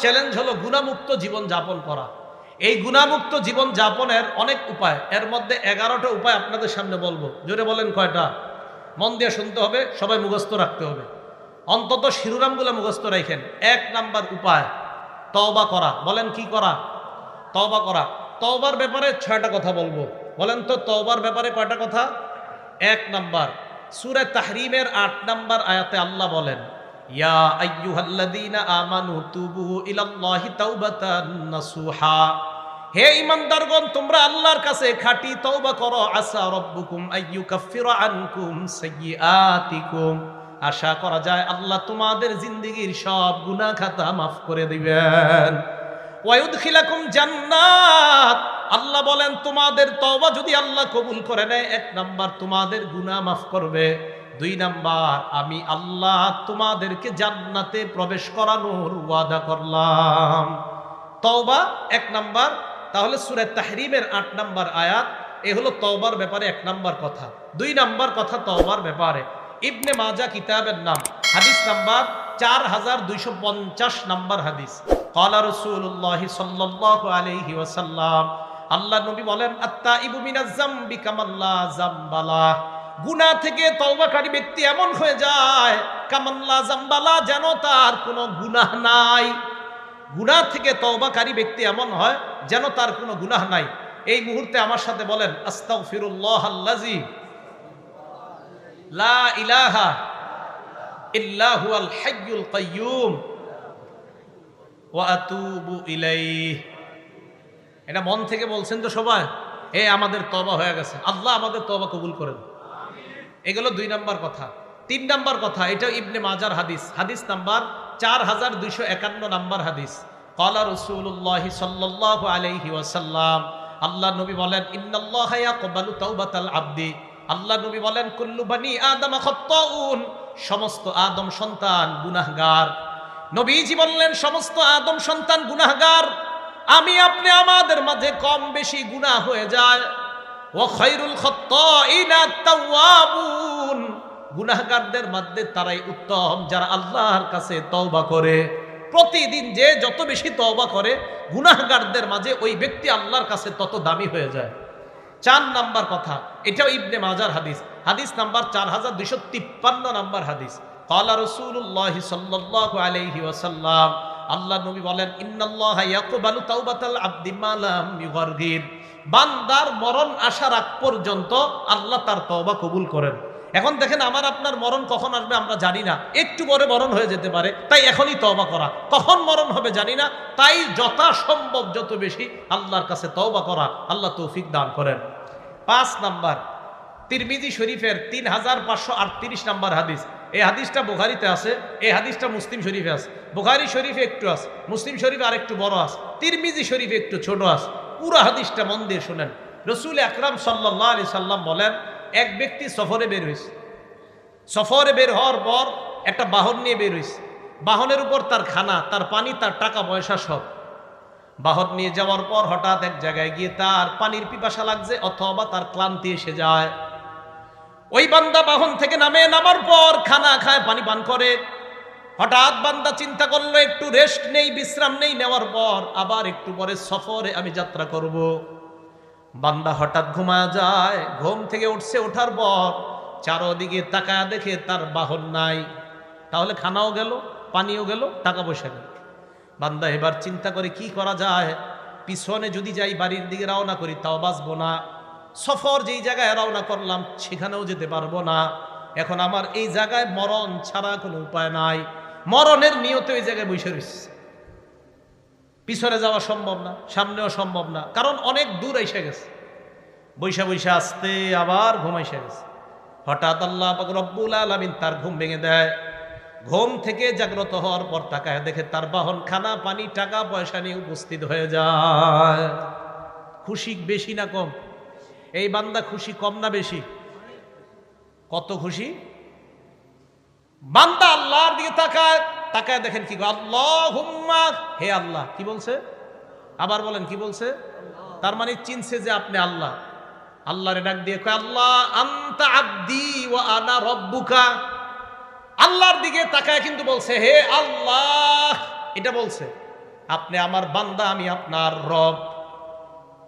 Challenge হলো গুনাহমুক্ত জীবন যাপন করা। এই গুনাহমুক্ত জীবন যাপনের অনেক উপায়, এর মধ্যে 11টা উপায় আপনাদের সামনে বলবো। জোরে বলেন কয়টা? মন দিয়ে শুনতে হবে, সবাই মুখস্থ রাখতে হবে, অন্তত শিরোনামগুলো মুখস্থ রাখেন। 1 নাম্বার উপায় তওবা করা। বলেন কি করা? তওবা করা। তওবার ব্যাপারে 6টা কথা বলবো। বলেন তো তওবার ব্যাপারে কয়টা কথা? 1 নাম্বার, সূরা তাহরিমের 8 নাম্বার আয়াতে আল্লাহ বলেন, ইয়া আইয়ুহাল্লাযীনা আমানু তুবু ইলাল্লাহি তাওবাতান নাসুহা। হে ঈমানদারগণ, তোমরা আল্লাহর কাছে খাঁটি তওবা করো। আসা রাব্বুকুম আইয়ুকাফিরা আনকুম সাইয়্যাতিকুম। আশা করা যায় আল্লাহ তোমাদের জিন্দেগীর সব গুনাহ খাতা মাফ করে দিবেন। ওয়ায়ুদখিলাকুম জান্নাত। আল্লাহ বলেন তোমাদের তওবা যদি আল্লাহ কবুল করে নেয়, 1 নাম্বার তোমাদের গুনাহ মাফ করবে, 2 নাম্বার আমি আল্লাহ তোমাদেরকে জান্নাতে প্রবেশ করানোর ওয়াদা করলাম। তওবা 1 নাম্বার। তাহলে সূরা তাহরিমের 8 নাম্বার আয়াত, এ হলো তওবার ব্যাপারে 1 নাম্বার কথা। 2 নাম্বার কথা তওবার ব্যাপারে ইবনে মাজাহ কিতাবের নাম, হাদিস নাম্বার 4250 নাম্বার হাদিস। ক্বালা রাসূলুল্লাহ সাল্লাল্লাহু আলাইহি ওয়াসাল্লাম, আল্লাহ নবী বলেন, আত-তাইবু মিনাজ যামবি কামাল্লা যামবালা। গুনাহ থেকে তওবাকারী ব্যক্তি এমন হয়ে যায় কামাল্লা যামবালা, যেন তার কোনো গুনাহ নাই। গুনাহ থেকে তওবাকারী ব্যক্তি এমন হয় যেন তার কোনো গুনাহ নাই। এই মুহূর্তে আমার সাথে বলেন, আস্তাগফিরুল্লাহাল্লাযী লা ইলাহা ইল্লা হুয়াল হাইয়ুল কাইয়্যুম ওয়া আতুবু ইলাইহি। এটা মন থেকে বলছেন তো সবাই? আমাদের তওবা হয়ে গেছে, আল্লাহ আমাদের তওবা কবুল করেন। এগুলো 2 নাম্বার কথা। 3 নাম্বার কথা, এটা ইবনে মাজার হাদিস, হাদিস নাম্বার 4251 নাম্বার হাদিস। ক্বালা রাসূলুল্লাহ সাল্লাল্লাহু আলাইহি ওয়াসাল্লাম, আল্লাহ নবী বলেন, ইন্নাল্লাহা ইয়াকবালু তাওবাতাল আবদি। আল্লাহ নবী বলেন, কুল্লু বানি আদম খাত্তাউন। সমস্ত আদম সন্তান গুনাহগার। নবীজি বললেন, সমস্ত আদম সন্তান গুনাহগার। আমি আপনি আমাদের মাঝে কম বেশি গুনাহ হয়ে যায়। ওয়া খায়রুল খাত্তাইনা আত-তাওয়াবুন। গুনাহগারদের মধ্যে তারাই উত্তম যারা আল্লাহর কাছে তওবা করে। প্রতিদিন যে যত বেশি তওবা করে, গুনাহগারদের মাঝে ওই ব্যক্তি আল্লাহর কাছে তত দামি হয়ে যায়। 4 নাম্বার কথা, এটাও ইবনে মাজার হাদিস, হাদিস নাম্বার 4253 নাম্বার হাদিস। ক্বালা রাসূলুল্লাহ সাল্লাল্লাহু আলাইহি ওয়াসাল্লাম, আল্লাহ নবী বলেন, ইন্নাল্লাহা ইয়াকবালু তাওবাতাল আবদি মা লাম ইউগারগির। বান্দার মরণ আসার আগ পর্যন্ত আল্লাহ তার তওবা কবুল করেন। এখন দেখেন, আমার আপনার মরণ কখন আসবে আমরা জানি না, একটু পরে মরণ হয়ে যেতে পারে, তাই এখনই তওবা করা। কখন মরণ হবে জানি না, তাই যথাসম্ভব যত বেশি আল্লাহর কাছে তওবা করা। আল্লাহ তৌফিক দান করেন। 5 নাম্বার, তিরমিজি শরীফের 3538 নাম্বার হাদিস। এই হাদিসটা বুখারীতে আছে, এই হাদিসটা মুসলিম শরীফে আছে। বুখারী শরীফে একটু আছে, মুসলিম শরীফে আরেকটু বড় আছে, তিরমিজি শরীফে একটু ছোট আছে। পুরো হাদিসটা মন দিয়ে শুনেন। রাসূল আকরাম সাল্লাল্লাহু আলাইহি সাল্লাম বলেন, এক ব্যক্তি সফরে বের হয়েছে। সফরে বের হওয়ার পর একটা বাহন নিয়ে বের হয়েছে। বাহনের উপর তার খানা, তার পানি, তার টাকা পয়সা সব। বাহন নিয়ে যাওয়ার পর হঠাৎ এক জায়গায় গিয়ে তার পানির পিপাসা লাগছে অথবা তার ক্লান্তি এসে যায়। ওই বান্দা বাহন থেকে নামার পর খানা খায়, পানি পান করে। হঠাৎ বান্দা চিন্তা করলো একটু রেস্ট নেই, বিশ্রাম নেই, নেওয়ার পর আবার একটু পরে সফরে আমি যাত্রা করব। বান্দা হঠাৎ ঘুমায় যায়। ঘুম থেকে উঠছে, ওঠার পর চারদিকে তাকায় দেখে তার বাহন নাই। তাহলে খানাও গেল, পানিও গেল, টাকা পয়সা গেল। বান্দা এবার চিন্তা করে কি করা যায়। পিছনে যদি যাই, বাড়ির দিকে রওনা করি, তাও বাঁচবো না। সফর যেই জায়গায় রওনা করলাম সেখানেও যেতে পারবো না। এখন আমার এই জায়গায় মরণ ছাড়া কোনো উপায় নাই। মরণের নিয়তে ওই জায়গায় বসে রয়েছে। পিছনে যাওয়া সম্ভব না, সামনেও সম্ভব না, কারণ অনেক দূর এসে গেছে। বৈশা বৈশা আসতে আবার ঘুম এসে গেছে। হঠাৎ আল্লাহ পাক রব্বুল আলামিন তার ঘুম ভেঙে দেয়। ঘুম থেকে জাগ্রত হওয়ার পর তাকায় দেখে তার বাহন খানা, পানি, টাকা পয়সা নিয়ে উপস্থিত হয়ে যায়। খুশি বেশি না কম? এই বান্দা খুশি কম না বেশি? কত খুশি! বান্দা আল্লাহর দিকে তাকায় দেখেন কি, আল্লাহুম্মা, হে আল্লাহ। কি বলছে? আবার বলেন, কি বলছে? তার মানে চিনছে যে আপনি আল্লাহ। আল্লাহরে ডাক দিয়ে কয়, আল্লাহ আনতা আবদি ওয়া আনা রব্বুকা। আল্লাহর দিকে তাকায় কিন্তু বলছে, হে আল্লাহ, এটা বলছে। আপনি আমার বান্দা, আমি আপনার রব।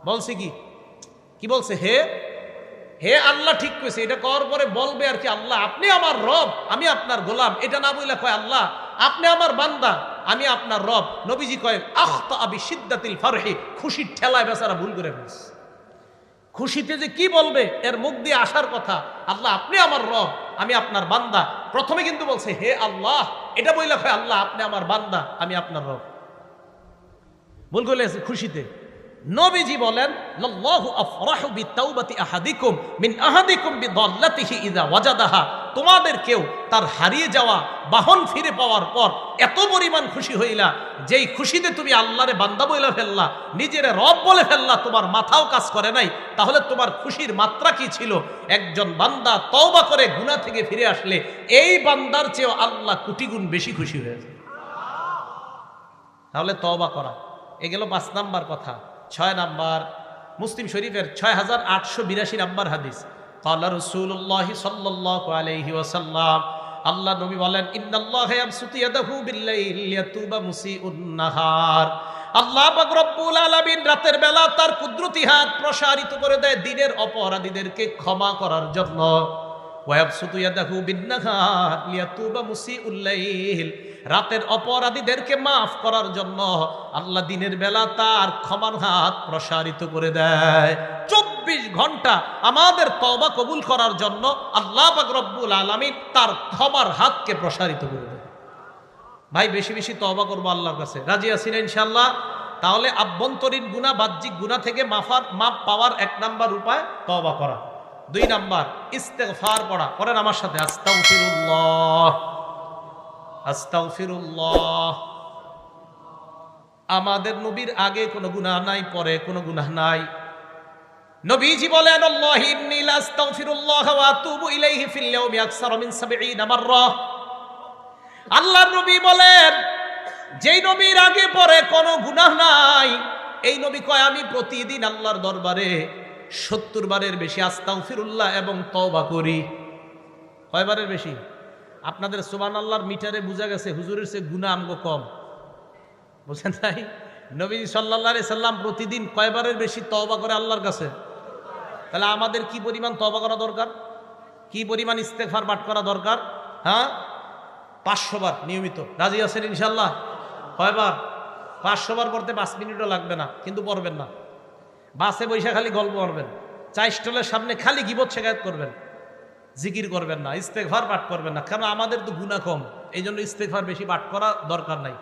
বলছে কি কি বলছে? হে হে আল্লাহ, ঠিক কইছে। এটা করার পরে বলবে আর কি, আল্লাহ আপনি আমার রব, আমি আপনার গোলাম। এটা না বইলা কয় আল্লাহ আপনি আমার বান্দা, আমি আপনার রব। নবীজি কয় আখতা আবি সিদ্দাতিল ফারহি, খুশির ঠেলায় বেচারা ভুল করে ফেলছে। খুশিতে যে কি বলবে এর মুখ দিয়ে আসার কথা, আল্লাহ আপনি আমার রব, আমি আপনার বান্দা। প্রথমে কিন্তু বলছে হে আল্লাহ, এটা বইলা কয় আল্লাহ আপনি আমার বান্দা, আমি আপনার রব। ভুল করে খুশিতে। নবীজি বলেন লাল্লাহু আফরাহু বিতাওবাতি আহাদিকুম মিন আহাদিকুম বিদাল্লাতিহি ইযা ওয়াজাদাহা, তোমাদের কেউ তার হারিয়ে যাওয়া বাহন ফিরে পাওয়ার পর এত পরিমাণ খুশি হইলা, যেই খুশিতে তুমি আল্লাহরে বান্দা বলে ফেললা, নিজেরে রব বলে ফেললা, তোমার মাথাও কাজ করে নাই, তাহলে তোমার খুশির মাত্রা কি ছিল? একজন বান্দা তওবা করে গুনাহ থেকে ফিরে আসলে এই বান্দার চেয়েও আল্লাহ কোটি গুণ বেশি খুশি হয়েছে। তাহলে তওবা করা। এ গেল 5 নাম্বার কথা। 6 নাম্বার, মুসলিম শরীফের 6882 নাম্বার হাদিস। ক্বালা রাসূলুল্লাহ সাল্লাল্লাহু আলাইহি ওয়াসাল্লাম, আল্লাহ নবী বলেন ইন্নাল্লাহা ইয়াবসুতু ইয়াদাহু বিল-লাইলি লিয়াতুবা মুসিউন নাহার। আল্লাহ পাক রব্বুল আলামিন রাতের বেলা তার কুদরতি হাত প্রসারিত করে দেয় দিনের অপরাধীদেরকে ক্ষমা করার জন্য। ওয়া ইয়াবসুতু ইয়াদাহু বিন-নাহার লিয়াতুবা মুসিউল লাইল, রাতের অপরাধীদেরকে মাফ করার জন্য আল্লাহ দিনের বেলা তার ক্ষমার হাত প্রসারিত করে দেয়। 24 ঘন্টা আমাদের তওবা কবুল করার জন্য আল্লাহ পাক রব্বুল আলামিন তার ক্ষমার হাতকে প্রসারিত করে দেয়। ভাই বেশি বেশি তওবা করব আল্লাহর কাছে, রাজি আছেন ইনশাআল্লাহ? তাহলে আভ্যন্তরীণ গুনাহ বাহ্যিক গুনাহ থেকে মাপ পাওয়ার 1 নাম্বার উপায় তওবা করা। 2 নাম্বার ইস্তেগফার পড়া। করেন আমার সাথে, আস্তাগফিরুল্লাহ আস্তাগফিরুল্লাহ। আমাদের নবীর আগে কোনো গুনাহ নাই, পরে কোনো গুনাহ নাই। নবীজি বলেন আল্লাহি ইন্নী লা আস্তাগফিরুল্লাহ ওয়া আতুবু ইলাইহি ফিল ইয়াউমি আকসার মিন 70 মাররা। আল্লাহর নবী বলেন যেই নবীর আগে পরে কোনো গুনাহ নাই, এই নবী কয় আমি প্রতিদিন আল্লাহর দরবারে 70 বারের বেশি আস্তাগফিরুল্লাহ এবং তওবা করি। কয়বারের বেশি? আপনাদের সুবহানাল্লাহর মিটারে বোঝা গেছে হুজুরের চেয়ে গুনাহ আমগো কম, বুঝেন নাই? নবী সাল্লাল্লাহু আলাইহি সাল্লাম প্রতিদিন কয়বারের বেশি তওবা করে আল্লাহর কাছে? তাহলে আমাদের কি পরিমাণ তওবা করা দরকার, কি পরিমাণ ইস্তেগফার পাঠ করা দরকার? হ্যাঁ, 500 বার নিয়মিত। রাজি আছেন ইনশাআল্লাহ? কয়বার? 500 বার পড়তে 5 মিনিটও লাগবে না, কিন্তু পড়বেন না। বাসে বৈশা খালি গল্প করবেন, চা স্টলের সামনে খালি গীবত শিকায়াত করবেন, জিকির করবেন না, ইস্তেগফার পাঠ করবেন না। কারণ আমাদের তো গুনাহ কম, এই জন্য ইস্তেগফার বেশি পাঠ করা দরকার নাই।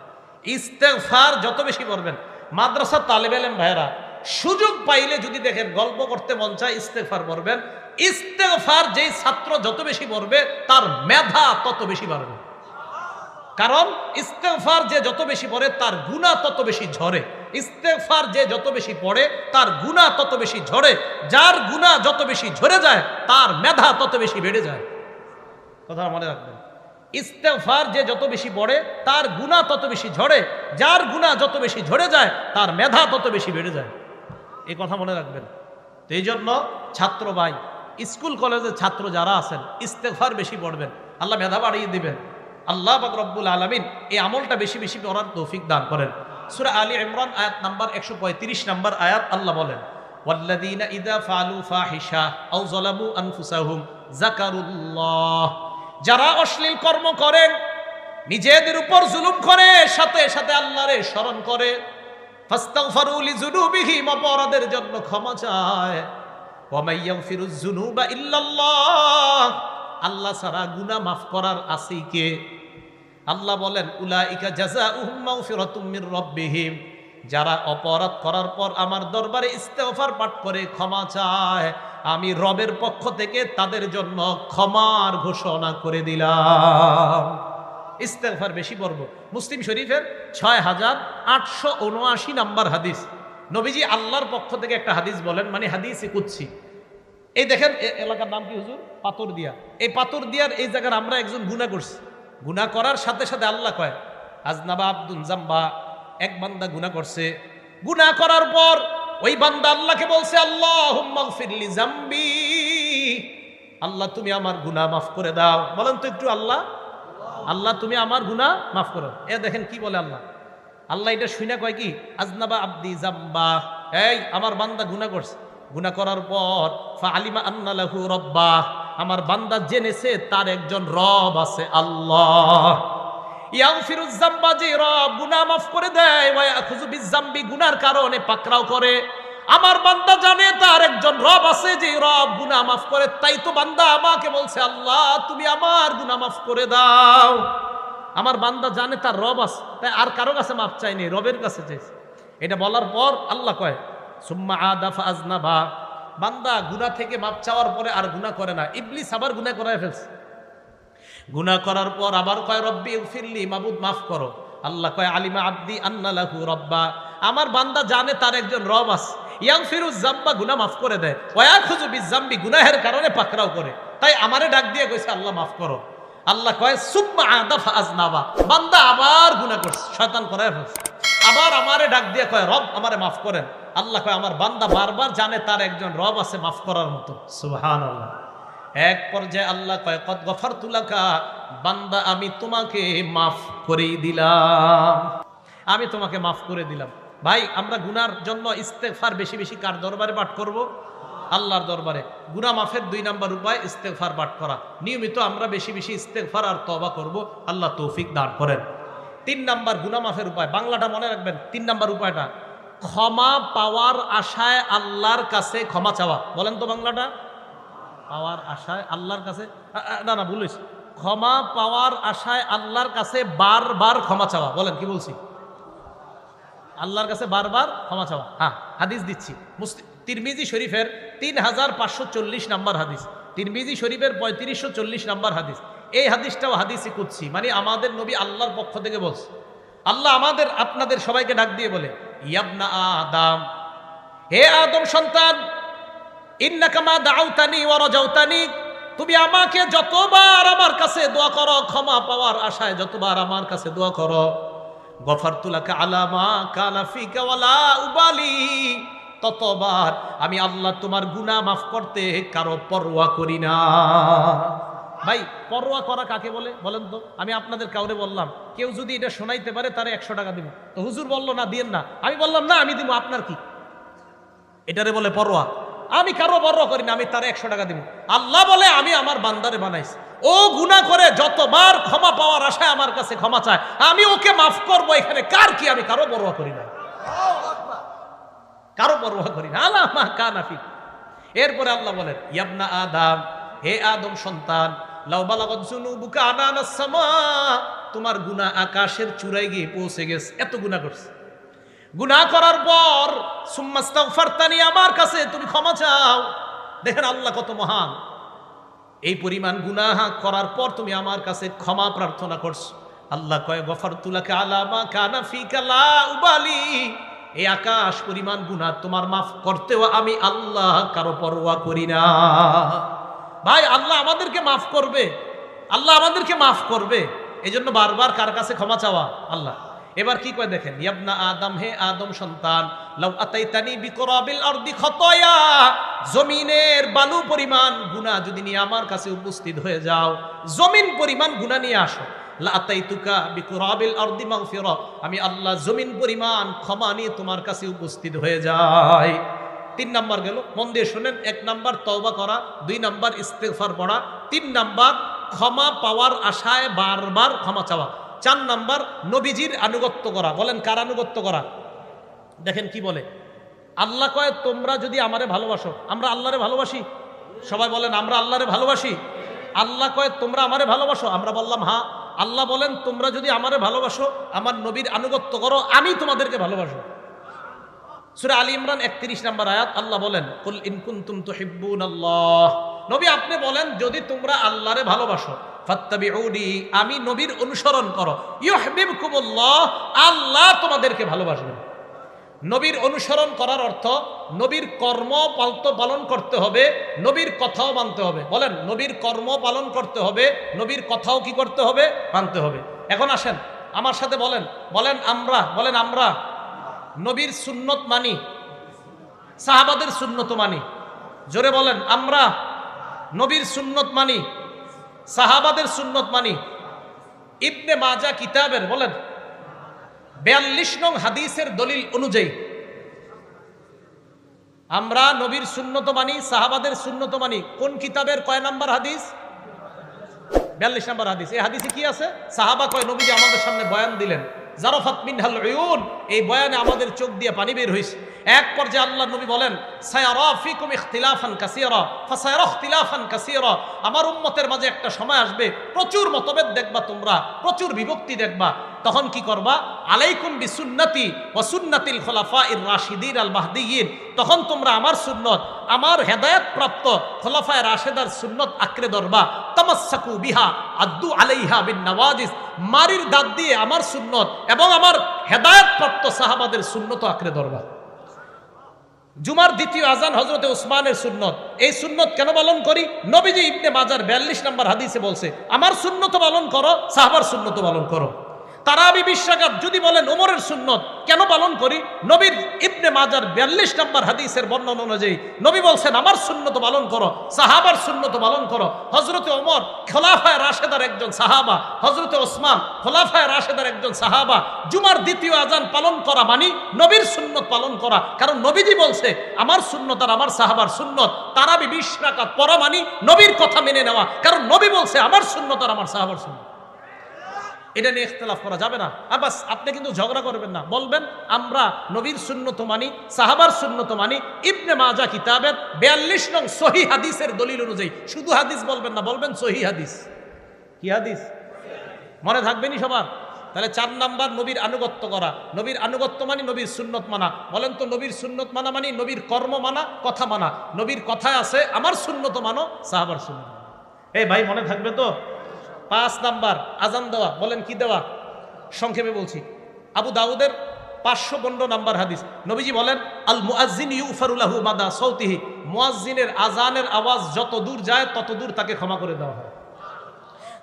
ইস্তেগফার যত বেশি করবেন, মাদ্রাসার তালেবে ইলম ভাইরা সুযোগ পাইলে যদি দেখেন গল্প করতে মন চায়, ইস্তেগফার পড়বেন। ইস্তেগফার যেই ছাত্র যত বেশি পড়বে তার মেধা তত বেশি বাড়বে। কারণ ইস্তেগফার যে যত বেশি পড়ে তার গুনাহ তত বেশি ঝরে। ইস্তেগফার যে যত বেশি পড়ে তার গুনাহ তত বেশি ঝরে। যার গুনাহ যত বেশি ঝরে যায় তার মেধা তত বেশি বেড়ে যায়। কথা মনে রাখবেন, ইস্তেগফার যে যত বেশি পড়ে তার গুনাহ তত বেশি ঝরে। যার গুনাহ যত বেশি ঝরে যায় তার মেধা তত বেশি বেড়ে যায়। এই কথা মনে রাখবেন। তো এই জন্য ছাত্র ভাই, স্কুল কলেজের ছাত্র যারা আছেন, ইস্তেগফার বেশি পড়বেন, আল্লাহ মেধা বাড়িয়ে দিবেন। আল্লাহ পাক রব্বুল আলামিন এই আমলটা বেশি বেশি করার তৌফিক দান করেন। সূরা আলী ইমরান আয়াত নাম্বার 135 নাম্বার আয়াত, আল্লাহ বলেন ওয়াল্লাযীনা ইযা ফাআলু ফাহিশা আও যালামু আনফুসাহুম যাকারুল্লাহ। যারা অশ্লীল কর্ম করে, নিজেদের উপর জুলুম করে, সাথে সাথে আল্লাহরে স্মরণ করে, ফাস্তাগফিরু লিযুনুবিহিম, অপরাধের জন্য ক্ষমা চায়, ওয়া মাইয়াগফিরুয যুনুবা ইল্লাল্লাহ, আল্লাহ ছাড়া গুনাহ মাফ করার আছে কে? আল্লাহ বলেন উলাইকা জাযাউহুম মাগফিরাতুম মির রাব্বিহিম, যারা অপরাধ করার পর আমার দরবারে ইস্তেগফার পাঠ করে ক্ষমা চায়, আমি রবের পক্ষ থেকে তাদের জন্য ক্ষমার ঘোষণা করে দিলাম। ইস্তেগফার বেশি পড়ব। মুসলিম শরীফের 6879 নাম্বার হাদিস। নবীজি আল্লাহর পক্ষ থেকে একটা হাদিস বলেন, মানে হাদিসে কুদসি। এই দেখেন এলাকার নাম কি হুজুর? পাথরদিয়া। এই পাথরদিয়ার এই জায়গার আমরা একজন গুনাহ করছি। গুনাহ করার সাথে সাথে আল্লাহ কয় আজনাবা আব্দুন জাম্বা, এক বান্দা গুনাহ করছে। গুনাহ করার পর ওই বান্দা আল্লাহকে বলছে আল্লাহুম্মা গফিরলি জামবি, আল্লাহ তুমি আমার গুনাহ মাফ করে দাও। বলেন তো একটু আল্লাহ, আল্লাহ তুমি আমার গুনাহ মাফ করো। এ দেখেন কি বলে আল্লাহ, আল্লাহ এটা শুনে কয় কি, আজনাবা আব্দি জাম্বা, এই আমার বান্দা গুনাহ করছে, গুনাহ করার পর ফাআলিমা আন্না লাহু রাব্বা, আমার বান্দা জেনেছে তার একজন রব আছে আল্লাহ। ইয়াগফিরুজ যামবা, যে রব গুনাহ মাফ করে দেয়, ওয়া ইয়াখুযু বিযামবি, গুনার কারণে পাকড়াও করে। আমার বান্দা জানে তার একজন রব আছে যে রব গুনাহ মাফ করে, তাই তো বান্দা আমাকে বলছে আল্লাহ তুমি আমার গুনাহ মাফ করে দাও। আমার বান্দা জানে তার রব আছে, তাই আর কারো কাছে মাফ চাইনি, রবের কাছে চাইছে। এটা বলার পর আল্লাহ কয় সুম্মা আদা ফাআজনাবা, বান্দা গুনাহ থেকে মাফ চাওয়ার পরে আর গুনাহ করে না। ইবলিস আবার গুনাহ করায় ফেলছে, গুনাহ করার পর আবার কয় রব্বি ইগফিরলি, মাবুদ মাফ করো। আল্লাহ কয় আলিমা আব্দি আন্না লাহু রাব্বা, আমার বান্দা জানে তার একজন রব আছে, ইয়াগফিরুজ যামবা, গুনাহ মাফ করে দেয়, ওয়া ইয়াখুযু বিযামবি, গুনাহের কারণে পাকড়াও করে, তাই আমারে ডাক দিয়ে কইছে আল্লাহ মাফ করো। আল্লাহ কয় সুম্মা আদা ফাআজনাবা, বান্দা আবার গুনাহ করছে, শয়তান করায় ফেলছে, আবার আমারে ডাক দিয়ে কয় রব আমারে মাফ করেন। আল্লাহ কয় আমার বান্দা বারবার জানে তার একজন রব আছে মাফ করার মতো। সুবহানাল্লাহ। এক পর্যায়ে আল্লাহ কয় কদ গফারতু লাকা, বান্দা আমি তোমাকে মাফ করে দিলাম, আমি তোমাকে মাফ করে দিলাম। ভাই আমরা গুনার জন্য ইস্তেগফার বেশি বেশি কার দরবারে পাঠ করব? আল্লাহর দরবারে। গুনাহ মাফের 2 নাম্বার উপায় ইস্তেগফার পাঠ করা। নিয়মিত আমরা বেশি বেশি ইস্তেগফার আর তওবা করব, আল্লাহ তৌফিক দান করেন। 3 নাম্বার গুনাহ মাফের উপায়, বাংলাটা মনে রাখবেন। 3 নাম্বার উপায়টা ক্ষমা পাওয়ার আশায় আল্লাহর কাছে ক্ষমা চাওয়া। বলেন তো বাংলাটা, পাওয়ার আশায় আল্লাহর কাছে, না না বলিস, ক্ষমা পাওয়ার আশায় আল্লাহর কাছে বারবার ক্ষমা চাওয়া। বলেন কি বলছি? আল্লাহর কাছে বারবার ক্ষমা চাওয়া। হ্যাঁ, হাদিস দিচ্ছি, তিরমিজি শরীফের 3540 নাম্বার হাদিস, তিরমিজি শরীফের 3540 নাম্বার হাদিস। এই হাদিসটাও হাদিসই কুদসি, মানে আমাদের নবী আল্লাহর পক্ষ থেকে বলছে। আল্লাহ আমাদের আপনাদের সবাইকে ডাক দিয়ে বলে, ইয়াবনা আদম, হে আদম সন্তান, ইন্নাকা মা দাউতানি ওয়া রাজাউতানি, তুমি আমাকে যতবার আমার কাছে দোয়া করো, ক্ষমা পাওয়ার আশায় যতবার আমার কাছে দোয়া করো, গফারতু লাকা আলা মা কানা ফিকা ওয়ালা উবালি, ততবার আমি আল্লাহ তোমার গুনাহ মাফ করতে কারো পরোয়া করি না। ভাই পরোয়া করা কাকে বলে বলেন তো? আমি আপনাদের কাউরে বললাম, কেউ যদি এটা শোনাইতে পারে তারে 100 টাকা দিব। তো হুজুর বললো না দিয়েন না, আমি বললাম না আমি দিব, আপনার কি? এটারে বলে পরোয়া। আমি কারো পরোয়া করি না, আমি তারে 100 টাকা দিব। আল্লাহ বলে আমি আমার বান্দারে বানাইছি, ও গুনাহ করে যতবার ক্ষমা পাওয়ার আশায় আমার কাছে ক্ষমা চায়, আমি ওকে মাফ করবো। এখানে কার কি? আমি কারো পরোয়া করি না, কারো পরোয়া করি না। আল্লাহ মা কানা ফি। এরপরে আল্লাহ বলেন ইয়াবনা আদম, হে আদম সন্তান, লাউ বালাগাত যুনুবুকা আনানাস সামা, তোমার গুনাহ আকাশের চূড়ায় গিয়ে পৌঁছে গেছে, এত গুনাহ করছে। গুনাহ করার পর সুম্মাস্তাগফারতানি, আমার কাছে তুমি ক্ষমা চাও। দেখেন আল্লাহ কত মহান, এই পরিমাণ গুনাহ করার পর তুমি আমার কাছে ক্ষমা প্রার্থনা করছো। আল্লাহ কয় গফারতু লাকা আলা মা কানা ফিকা লা উবালি, এই আকাশ পরিমাণ গুনাহ তোমার মাফ করতেও আমি আল্লাহ কারো পরোয়া করি না। ভাই আল্লাহ আমাদেরকে মাফ করবে, আল্লাহ আমাদেরকে মাফ করবে, এই জন্য বারবার কার কাছে ক্ষমা চাওয়া? আল্লাহ। এবার কি কয় দেখেন, ইয়াবনা আদম, হে আদম সন্তান, লাউ আতাইতানি বিকরাবিল আরদি খতায়া, জমিনের বালু পরিমাণ গুনাহ যদি নিয়ে আমার কাছে উপস্থিত হয়ে যাও, জমিন পরিমাণ গুনাহ নিয়ে আসো, লা আতাইতুকা বিকরাবিল আরদি মাগফিরা, আমি আল্লাহ জমিন পরিমাণ ক্ষমা নিয়ে তোমার কাছে উপস্থিত হয়ে যাই। 3 নাম্বার গেল, মন দিয়ে শুনেন। 1 নাম্বার তওবা করা, 2 নাম্বার ইস্তেগফার পড়া, 3 নাম্বার ক্ষমা পাওয়ার আশায় বারবার ক্ষমা চাওয়া, 4 নাম্বার নবীজির আনুগত্য করা। বলেন কার আনুগত্য করা? দেখেন কি বলে আল্লাহ কয়, তোমরা যদি আমারে ভালোবাসো, আমরা আল্লাহরে ভালোবাসি, সবাই বলেন আমরা আল্লাহরে ভালোবাসি। আল্লাহ কয় তোমরা আমারে ভালোবাসো, আমরা বললাম হ্যাঁ। আল্লাহ বলেন তোমরা যদি আমারে ভালোবাসো, আমার নবীর আনুগত্য করো, আমি তোমাদেরকে ভালোবাসো। সূরা আলী ইমরান 31 নাম্বার আয়াত, আল্লাহ বলেন কুল ইন কুনতুম তুহিব্বুনাল্লাহ, নবী আপনি বলেন যদি তোমরা আল্লাহরে ভালোবাসো, ফাত্তাবিউনি, আমি নবীর অনুসরণ করো, ইউহিব্বুকুমুল্লাহ, আল্লাহ তোমাদেরকে ভালোবাসবেন। নবীর অনুসরণ করার অর্থ নবীর কর্ম পালন করতে হবে, নবীর কথাও মানতে হবে। বলেন নবীর কর্ম পালন করতে হবে, নবীর কথাও কি করতে হবে? মানতে হবে। এখন আসেন আমার সাথে বলেন, বলেন আমরা, বলেন আমরা নবীর সুন্নত মানি, সাহাবাদের সুন্নত মানি। জোরে বলেন আমরা নবীর সুন্নত মানি, সাহাবাদের সুন্নত মানি। ইবনে মাজাহ কিতাবের বলেন 42 নং হাদিসের দলিল অনুযায়ী আমরা নবীর সুন্নত মানি, সাহাবাদের সুন্নত মানি। কোন কিতাবের কয় নাম্বার হাদিস? 42 নাম্বার হাদিস। এই হাদিসে কি আছে? সাহাবা কয় নবীজি আমাদের সামনে বয়ান দিলেন, জারাফাত মিনহাল উয়ুন, এই বয়ানে আমাদের চোখ দিয়ে পানি বের হইছে। এক পর্যায়ে আল্লাহ নবী বলেন, সায়ারা ফিকুম ইখতিলাফান কাসীরা ফাসায়ারা ইখতিলাফান কাসীরা, আমার উম্মতের মাঝে একটা সময় আসবে প্রচুর মতভেদ দেখবা, তোমরা প্রচুর বিভক্তি দেখবা। তখন কি করবা? আলাইকুম বিসুন্নতি ওয়া সুন্নাতিল খুলাফাইর রাশিদিন আল মাহদিয়িন, তখন তোমরা আমার সুন্নত, আমার হেদায়েত প্রাপ্ত খুলাফায়ে রাশিদার সুন্নত আঁকড়ে ধরবা। তামাসসাকু বিহা আদ্দু আলাইহা বিন নওয়াজিস, মারির দাঁত দিয়ে আমার সুন্নত এবং আমার হেদায়েত প্রাপ্ত সাহাবাদের সুন্নত আঁকড়ে ধরবা। জুমার দ্বিতীয় আজান হযরতে উসমানের সুন্নত। এই সুন্নত কেন পালন করি? নবীজি ইবনে মাজার 42 নম্বর হাদিসে বলছে, আমার সুন্নত পালন করো, সাহাবার সুন্নত পালন করো। তারাবি 20 রাকাত যদি বলেন ওমরের সুন্নত কেন পালন করি? নবীর ইবনে মাজার 42 নম্বর হাদিসের বর্ণনা অনুযায়ী নবী বলছেন, আমার সুন্নত পালন করো, সাহাবার সুন্নত পালন করো। হযরতে ওমর খোলাফায়ে রাশেদার একজন সাহাবা, হযরতে ওসমান খোলাফায়ে রাশেদার একজন সাহাবা। জুমার দ্বিতীয় আজান পালন করা মানে নবীর সুন্নত পালন করা, কারণ নবীজি বলছে আমার সুন্নত আর আমার সাহাবার সুন্নত। তারাবি 20 রাকাত পড়া মানে নবীর কথা মেনে নেওয়া, কারণ নবী বলছে আমার সুন্নত আর আমার সাহাবার সুন্নত। এটা নিয়ে ইখতিলাফ করা যাবে না। বাস আপনি কিন্তু ঝগড়া করবেন না, বলবেন আমরা নবীর সুন্নত মানি, সাহাবার সুন্নত মানি। ইবনে মাজাহ কিতাবের 42 নং সহিহ হাদিসের দলিল অনুযায়ী, শুধু হাদিস বলবেন না, বলবেন সহিহ হাদিস। কি হাদিস? মনে থাকবেনি সবার? তাহলে 4 নাম্বার নবীর আনুগত্য করা। নবীর আনুগত্য মানি নবীর সুন্নত মানা। বলেন তো নবীর সুন্নত মানা মানি নবীর কর্ম মানা, কথা মানা। নবীর কথায় আছে আমার সুন্নত মানো, সাহাবার সুন্নত। এই ভাই মনে থাকবে তো? 5 নাম্বার আজান দেওয়া। বলেন কি দেওয়া? সংক্ষেপে বলছি, আবু দাউদের 515 নাম্বার হাদিস, নবীজি বলেন, আল মুআজ্জিন ইউফারু লাহু মাদা সাউতিহি, মুয়াজ্জিনের আজানের আওয়াজ যত দূর যায় তত দূর তাকে ক্ষমা করে দেওয়া হয়।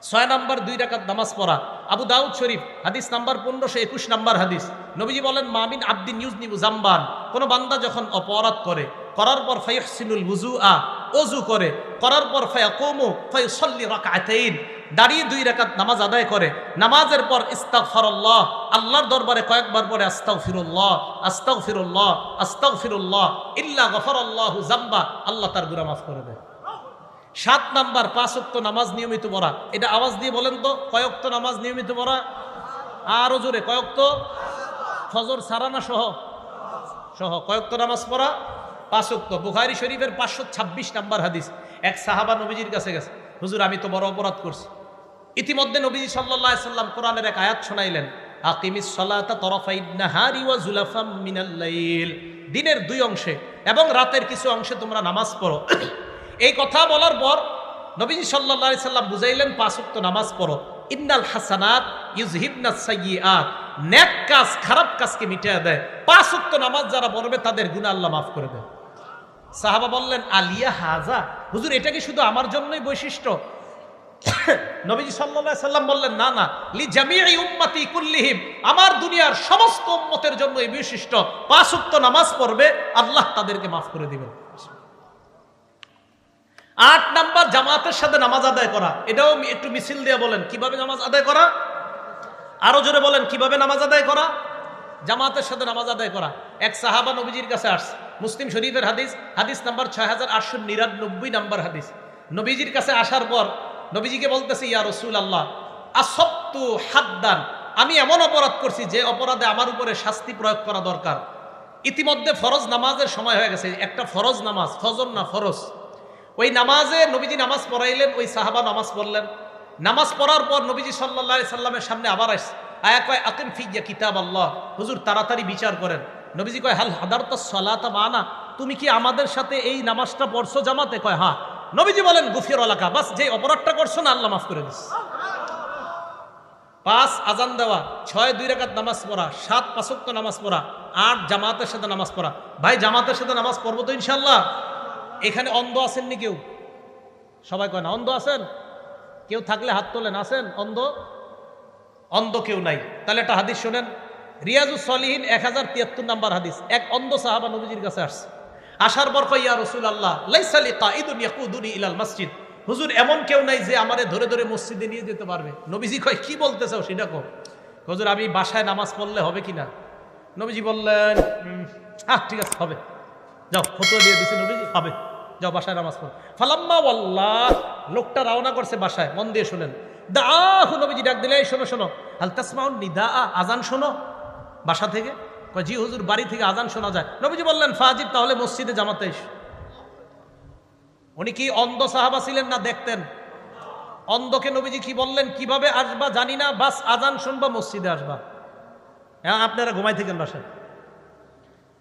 6 নাম্বার 2 রাকাত নামাজ পড়া। আবু দাউদ শরীফ হাদিস নাম্বার 1521 নাম্বার হাদিস, নবীজি বলেন, মামিন আবদিন ইউজনিবু জামবান, কোন বান্দা যখন অপরাধ করে, করার পর ফায়হসিনুল ওযুআ, ওযু করে, করার পর ফায়াকুমু ফায়ুসাল্লি রাকাতাইন, দাঁড়িয়ে 2 রাকাত নামাজ আদায় করে, নামাজের পর ইস্তাগফারুল্লাহ, আল্লাহর দরবারে কয়েকবার পরে আস্তাগফিরুল্লাহ আস্তাগফিরুল্লাহ আস্তাগফিরুল্লাহ ইল্লা গফারাল্লাহু যামবা, আল্লাহ তার গুনাহ মাফ করে দেয়। 7 নাম্বার 5 ওয়াক্ত নামাজ নিয়মিত পড়া। এটা আওয়াজ দিয়ে বলেন তো, কয় ওয়াক্ত নামাজ নিয়মিত পড়া? আরো জোরে, কয় ওয়াক্ত? ফজর সারানা সহ সহ কয় ওয়াক্ত নামাজ পড়া? 5 ওয়াক্ত। বুখারী শরীফের 526 নাম্বার হাদিস, এক সাহাবা নবীজির কাছে গেছে, হুজুর আমি তো বড় অপরাধ করছি। ইতিমধ্যে নবীজি সাল্লাল্লাহু আলাইহি সাল্লাম কোরআনের এক আয়াত শোনাইলেন, আকিমিস সালাতা তরফাইন নাহারি ওয়া যুলাফাম মিনাল লাইল, দিনের 2 অংশে এবং রাতের কিছু অংশে তোমরা নামাজ পড়ো। এই কথা বলার পর নবীজি সাল্লাল্লাহু আলাইহি সাল্লাম বুঝাইলেন 5 ওয়াক্ত নামাজ পড়ো। ইন্নাল হাসানাত ইউযহিবনাস সাইয়্যাত, নেক কাজ খারাপ কাজকে মিটিয়ে দেয়। 5 ওয়াক্ত নামাজ যারা পড়বে তাদের গুনাহ আল্লাহ মাফ করে দেয়। সাহাবা বললেন, আলিয়া হাজা, হুজুর এটা কি শুধু আমার জন্যই বৈশিষ্ট্য? নবীজি সাল্লাল্লাহু আলাইহি সাল্লাম বললেন, না না, লি জামিই উম্মতি কুল্লিহিম, আমার দুনিয়ার সমস্ত উম্মতের জন্য এই বৈশিষ্ট্য। 5 ওয়াক্ত নামাজ পড়বে, আল্লাহ তাদেরকে মাফ করে দিবেন। 8 নাম্বার জামাতের সাথে নামাজ আদায় করা। এটাও একটু মিছিল দিয়ে বলেন কিভাবে নামাজ আদায় করা? আরো জোরে বলেন কিভাবে নামাজ আদায় করা? জামাতের সাথে নামাজ আদায় করা। এক সাহাবা নবীজির কাছে আসছে, মুসলিম শরীফের হাদিস, হাদিস নাম্বার 6899 নাম্বার হাদিস। নবীজির কাছে আসার পর নবীজিকে বলতেছে, ইয়া রাসূলুল্লাহ, আসবতু হাদ্দান, আমি এমন অপরাধ করছি যে অপরাধে আমার উপরে শাস্তি প্রয়োগ করা দরকার। ইতিমধ্যে ফরজ নামাজের সময় হয়ে গেছে, একটা ফরজ নামাজ, ফজর না ফরজ। ওই নামাজে নবীজি নামাজ পড়াইলেন, ওই সাহাবা নামাজ পড়লেন। নামাজ পড়ার পর নবীজি সাল্লাল্লাহু আলাইহি সাল্লামের সামনে আবার আসছে, আয়া কয়, আকিম ফিয়া কিতাব আল্লাহ, হুজুর তাড়াতাড়ি বিচার করেন। নবীজি কয়, হাল হাদারতাস সালাতা মানা, তুমি কি আমাদের সাথে এই নামাজটা পড়ছো জামাতে? কয় হ্যাঁ। নবীজি বলেন, গুফিরা লাকা, বাস যে অপরাধটা করছো না আল্লাহ মাফ করে দিস। 5 আজান দেওয়া, 6 2 রাকাত নামাজ পড়া, 7 5 ওয়াক্ত নামাজ পড়া, 8 জামাতের সাথে নামাজ পড়া। ভাই জামাতের সাথে নামাজ পড়বো তো ইনশাআল্লাহ? এখানে অন্ধ আছেননি কেউ? সবাই কয় না। অন্ধ আছেন? কেউ থাকলে হাত তোলেন। আছেন অন্ধ? অন্ধ কেউ নাই। তাহলে একটা হাদিস শোনেন, রিয়াজুস সলিহিন 1073 নাম্বার হাদিস। এক অন্ধ সাহাবা নবীজির কাছে আসছে, আসার পর কয়, ইয়া রাসূলুল্লাহ, লাইসা লি কাঈদুন ইয়াকুদুনি ইলাল মসজিদ, হুজুর এমন কেউ নাই যে আমারে ধরে ধরে মসজিদে নিয়ে যেতে পারবে। নবীজি কয়, কি বলতেছো সেটা কও। হুজুর আমি বাসায় নামাজ পড়লে হবে কিনা? নবীজি বললেন ঠিক আছে হবে, যাও, ফতোয়া দিয়ে দিছে নবীজি, হবে, যাও বাসায় নামাজ পড়ো। ফালাম্মা ওয়াল্লাহ, লোকটা রওনা করছে বাসায়। মন দিয়ে শুনেন, দাহু, নবীজি ডাক দিলে, এই শোনো শোনো, হাল তাসমাউন নিদা, আজান শোনো বাসা থেকে। কয় জি হুজুর, বাড়ি থেকে আজান শোনা যায়। নবীজি বললেন ফাজিব, তাহলে মসজিদে জামাতে এসো। উনি কি অন্ধ সাহাবা ছিলেন না দেখতেন? অন্ধকে নবীজি কি বললেন, কিভাবে আসবা জানি না, বাস আজান শুনবা, মসজিদে আসবা। হ্যাঁ, আপনারা ঘুমাই থাকেন বাসায়।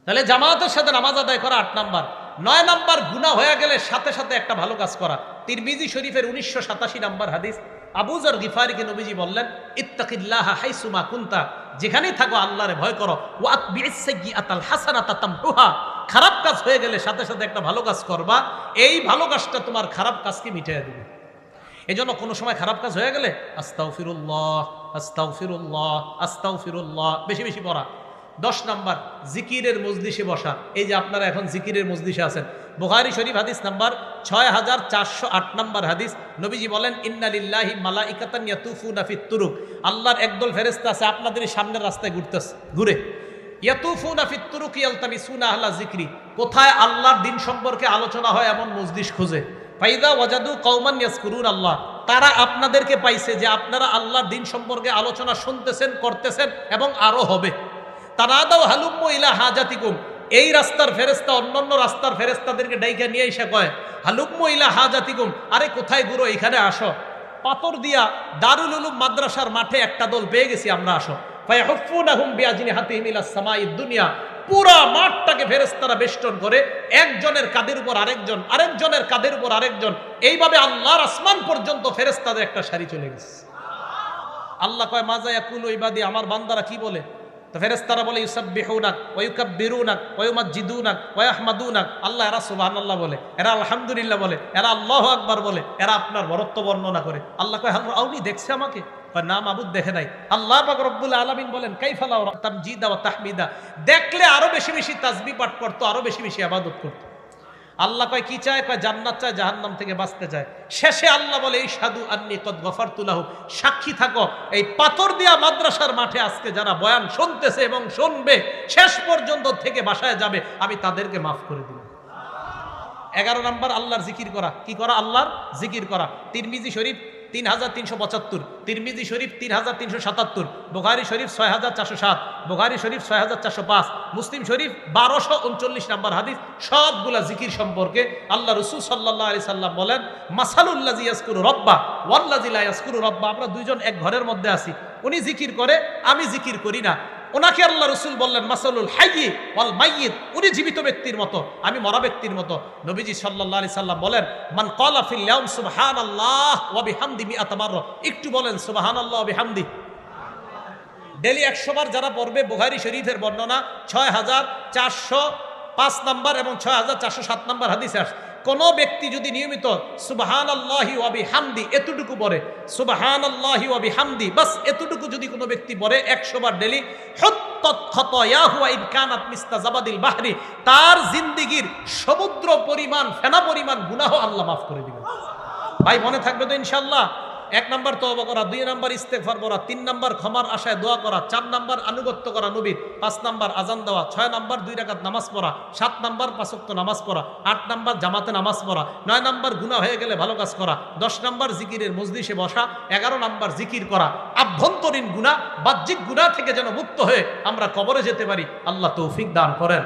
তাহলে জামাতের সাথে নামাজ আদায় করা 8 নাম্বার। 9 নাম্বার, গুনাহ হয়ে গেলে সাথে সাথে একটা ভালো কাজ করা। তিরমিজি শরীফের 1987 নাম্বার হাদিস, আবু যর গিফারীকে নবীজি বললেন ইত্তাকিল্লাহ হাইসুমা কুনতা, যেখানেই থাকো আল্লাহরে ভয় করো। ওয়া আতবিইস সাইয়্যাতাল হাসানাতা তামহুহা, খারাপ কাজ হয়ে গেলে সাথে সাথে একটা ভালো কাজ করবা, এই ভালো কাজটা তোমার খারাপ কাজকে মিটিয়ে দিবে। এজন্য কোনো সময় খারাপ কাজ হয়ে গেলে আস্তাগফিরুল্লাহ আস্তাগফিরুল্লাহ আস্তাগফিরুল্লাহ বেশি বেশি পড়া। 10 নাম্বার, জিকিরের মজলিসে বসা। এই যে আপনারা এখন জিকিরের মজলিসে আছেন, বুখারী শরীফ হাদিস নাম্বার 6408 নাম্বার হাদিস, নবীজি বলেন ইন্না লিল্লাহি মালাইকাতান ইয়াতুফুনা ফিত তুরুক, আল্লাহর একদল ফেরেশতা আছে আপনাদের সামনের রাস্তায় ঘুরে। ইয়াতুফুনা ফিত তুরুক ইয়ালতামিসুনা আহলা যিকরি, কোথায় আল্লাহর দ্বীন সম্পর্কে আলোচনা হয় এমন মজলিস খুঁজে। ফাইদা ওয়াজাদু কওমান ইয়াজকুরুন আল্লাহ, তারা আপনাদেরকে পাইছে যে আপনারা আল্লাহর দ্বীন সম্পর্কে আলোচনা শুনতেছেন, করতেছেন এবং আরো হবে। তানাদাউ হালুম্মু ইলা হাজাতিকুম, এই রাস্তার ফেরেশতা অন্যান্য রাস্তার ফেরেশতাদেরকে ডাইকা নিয়ে এসে কয় হালুম্মু ইলা হাজাতিকুম, আরে কোথায় গুরু, এখানে আসো। পাথর দিয়া দারুল উলুম মাদ্রাসার মাঠে একটা দল পেয়ে গেছি আমরা, আসো। ফায়াহুফুনাহুম বিআজনিহাতিহিম ইলাস সামাঈদ দুনিয়া, পুরা মাঠটাকে ফেরেশতারা বেষ্টন করে, একজনের কাঁধের উপর আরেকজন, আরেকজনের কাঁধের উপর আরেকজন, এইভাবে আল্লাহর আসমান পর্যন্ত ফেরেশতাদের একটা সারি চলে গেছে। আল্লাহ কয় মাজা ইয়াকুলু ইবাদি, আমার বান্দারা কি বলে? তো ফেরেশতারা বলে ইউসাব্বিহুনাক ওয়া ইউকাব্বিরুনাক ওয়া ইউমাজ্জিদুনাক ওয়া ইয়াহমাদুনাক, আল্লাহ এরা সুবহানাল্লাহ বলে, এরা আলহামদুলিল্লাহ বলে, এরা আল্লাহু আকবার বলে, এরা আপনার বরত্ব বর্ণনা করে। আল্লাহ কয় হাল রাউনি, দেখছে আমাকে? কয় না মাবুদ, দেখে নাই। আল্লাহ পাক রব্বুল আলামিন বলেন কাইফা লাউ তামজিদা ওয়া তাহমিদা, দেখলে আরো বেশি বেশি তাসবিহ পাঠ করতো, আরো বেশি বেশি ইবাদত করতো। আল্লাহ কয় কি চায়? কয় জান্নাত চায়, জাহান্নাম থেকে বাঁচতে চায়। শেষে আল্লাহ বলে ইশহাদু আন্নী কদ গফারতু লাহু, সাক্ষী থাকো, এই পাথর দিয়া মাদ্রাসার মাঠে আজকে যারা বয়ান শুনতেছে এবং শুনবে, শেষ পর্যন্ত থেকে বাসায় যাবে, আমি তাদেরকে মাফ করে দিলাম। 11 নাম্বার, আল্লাহর জিকির করা। কি করা? আল্লাহর জিকির করা। তিরমিজি শরীফ 3375, তিরমিজি শরীফ 3377, বুখারী শরীফ 6407, বুখারী শরীফ 6405, মুসলিম শরীফ 1239 নাম্বার হাদিস। সবগুলা জিকির সম্পর্কে আল্লাহ রাসূল সাল্লাল্লাহু আলাইহি সাল্লাম বলেন মাসালুল্লাযী ইয়াজকুরু রাব্বা ওয়াল্লাযী লা ইয়াজকুরু রাব্বা, আমরা দুইজন এক ঘরের মধ্যে আছি, উনি জিকির করে, আমি জিকির করি না। ওনাকে আল্লাহ রাসূল বললেন মাসালুল হাইয়্যি ওয়াল মাইয়িত, উনি জীবিত ব্যক্তির মতো, আমি মরা ব্যক্তির মতো। নবীজি সাল্লাল্লাহু আলাইহি সাল্লাম বলেন মান ক্বালা ফিল ইয়াউম সুবহানাল্লাহ ওয়া বিহামদি মিআতা মাররা, একটু বলেন সুবহানাল্লাহ ওয়া বিহামদি। ডেলি 100 বার যারা পড়বে, বুখারী শরীফের বর্ণনা 6405 নাম্বার এবং 6407 নাম্বার হাদিসে আসে, কোন ব্যক্তি যদি নিয়মিত সুবহানাল্লাহি ওয়া বিহামদি এতটুকু পড়ে, সুবহানাল্লাহি ওয়া বিহামদি, বাস এতটুকু যদি কোনো ব্যক্তি পড়ে 100 বার ডেলি, হুত্তাত খাতায়াহু ওয়া ইন কানাত মিসলা জাবাদিল বাহরি, তার জিন্দেগীর সমুদ্র পরিমাণ, ফেনা পরিমাণ গুনাহ আল্লাহ মাফ করে দিবেন। ভাই মনে থাকবে তো ইনশাআল্লাহ? 1 নাম্বার তওবা করা, 2 নাম্বার ইস্তেগফার করা, 3 নাম্বার ক্ষমার আশায় দোয়া করা, 4 নাম্বার আনুগত্য করা নবীর, 5 নাম্বার আজান দেওয়া, 6 নাম্বার 2 রাকাত নামাজ পড়া, 7 নাম্বার 5 ওয়াক্ত নামাজ পড়া, 8 নাম্বার জামাতে নামাজ পড়া, 9 নাম্বার গুনাহ হয়ে গেলে ভালো কাজ করা, 10 নাম্বার জিকিরের মজলিসে বসা, 11 নাম্বার জিকির করা। আভ্যন্তরীণ গুনাহ, বাহ্যিক গুনাহ থেকে যেন মুক্ত হয়ে আমরা কবরে যেতে পারি, আল্লাহ তৌফিক দান করেন।